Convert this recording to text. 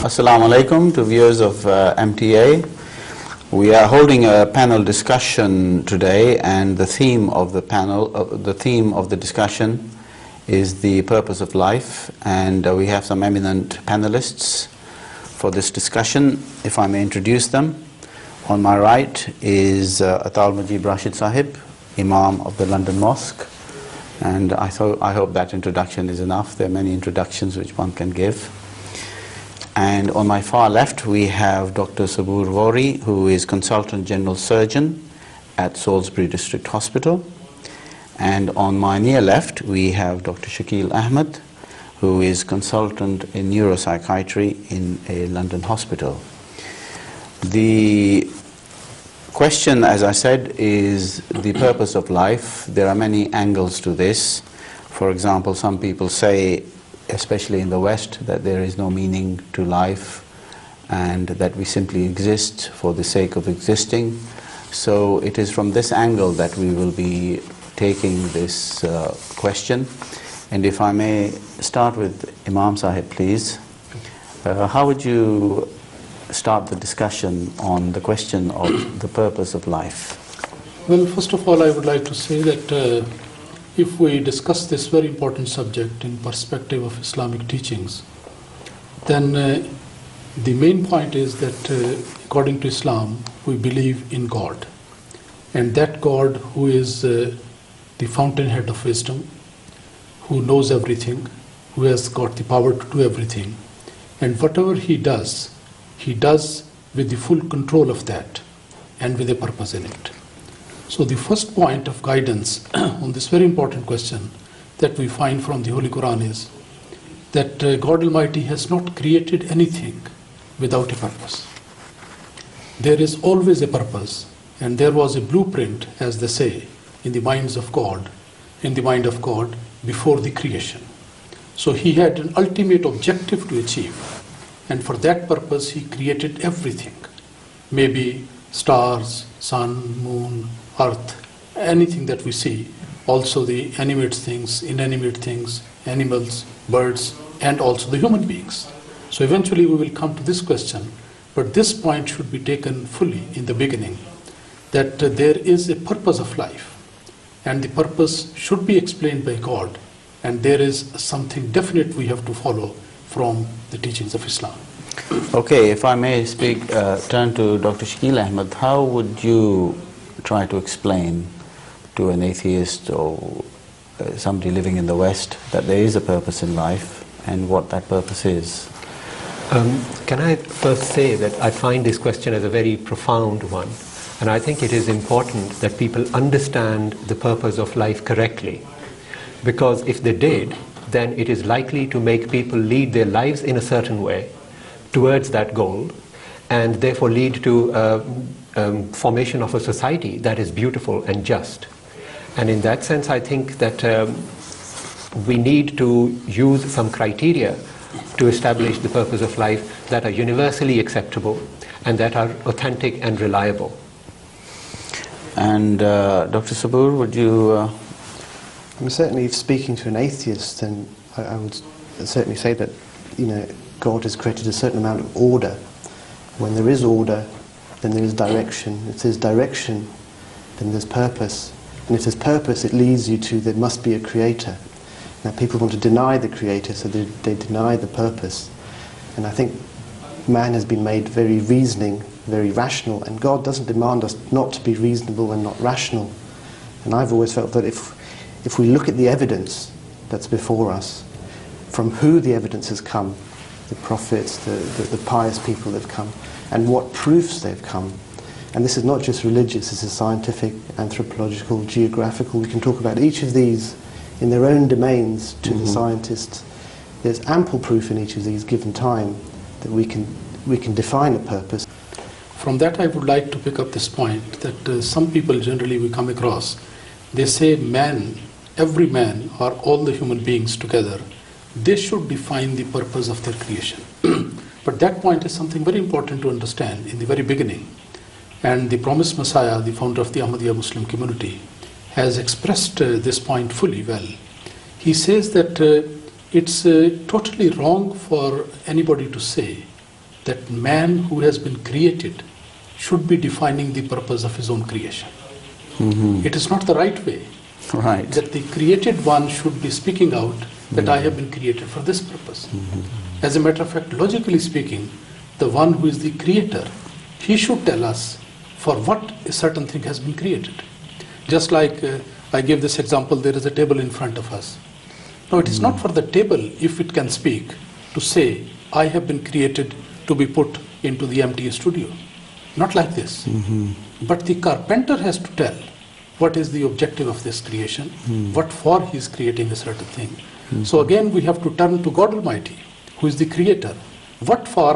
Assalamu alaikum to viewers of MTA. We are holding a panel discussion today, and the theme of the panel, the discussion is the purpose of life, and we have some eminent panelists for this discussion. If I may introduce them. On my right is Atal Mujib Rashid Sahib, Imam of the London Mosque, and I hope that introduction is enough. There are many introductions which one can give. And on my far left we have Dr. Sabur Ghori, who is Consultant General Surgeon at Salisbury District Hospital. And on my near left we have Dr. Shakil Ahmed, who is Consultant in Neuropsychiatry in a London hospital. The question, as I said, is the purpose of life. There are many angles to this. For example, some people say, especially in the West, that there is no meaning to life and that we simply exist for the sake of existing. So it is from this angle that we will be taking this question. And if I may start with Imam Sahib, please. How would you start the discussion on the question of the purpose of life? Well, first of all, I would like to say that if we discuss this very important subject in perspective of Islamic teachings, then the main point is that according to Islam, we believe in God. And that God who is the fountainhead of wisdom, who knows everything, who has got the power to do everything. And whatever he does with the full control of that and with a purpose in it. So the first point of guidance on this very important question that we find from the Holy Quran is that God Almighty has not created anything without a purpose. There is always a purpose, and there was a blueprint, as they say, in the mind of God before the creation. So he had an ultimate objective to achieve, and for that purpose he created everything. Maybe stars, sun, moon, earth, anything that we see, also the animate things, inanimate things, animals, birds, and also the human beings. So eventually we will come to this question, but this point should be taken fully in the beginning, that there is a purpose of life, and the purpose should be explained by God, and there is something definite we have to follow from the teachings of Islam. Okay, if I may speak, turn to Dr. Shakil Ahmed, how would you try to explain to an atheist or somebody living in the West that there is a purpose in life and what that purpose is? Can I first say that I find this question as a very profound one, and I think it is important that people understand the purpose of life correctly, because if they did, then it is likely to make people lead their lives in a certain way towards that goal, and therefore lead to formation of a society that is beautiful and just. And in that sense, I think that we need to use some criteria to establish the purpose of life that are universally acceptable and that are authentic and reliable. And Dr. Sabur, would you... I'm certainly, if speaking to an atheist, then I would certainly say that, you know, God has created a certain amount of order. When there is order, then there is direction. If there's direction, then there's purpose. And if there's purpose, it leads you to there must be a creator. Now people want to deny the creator, so they deny the purpose. And I think man has been made very reasoning, very rational, and God doesn't demand us not to be reasonable and not rational. And I've always felt that if we look at the evidence that's before us, from who the evidence has come, the prophets, the pious people that have come, and what proofs they've come. And this is not just religious, this is scientific, anthropological, geographical. We can talk about each of these in their own domains to the scientists. There's ample proof in each of these given time that we can define a purpose. From that I would like to pick up this point that some people generally we come across, they say man, every man or all the human beings together, they should define the purpose of their creation. But that point is something very important to understand in the very beginning. And the promised Messiah, the founder of the Ahmadiyya Muslim community, has expressed this point fully well. He says that it's totally wrong for anybody to say that man who has been created should be defining the purpose of his own creation. It is not the right way. Right. That the created one should be speaking out that I have been created for this purpose. As a matter of fact, logically speaking, the one who is the creator, he should tell us for what a certain thing has been created. Just like I gave this example, there is a table in front of us. Now it is not for the table, if it can speak, to say, I have been created to be put into the empty studio. Not like this. But the carpenter has to tell what is the objective of this creation, what for he is creating a certain thing. So again we have to turn to God Almighty, who is the creator. What for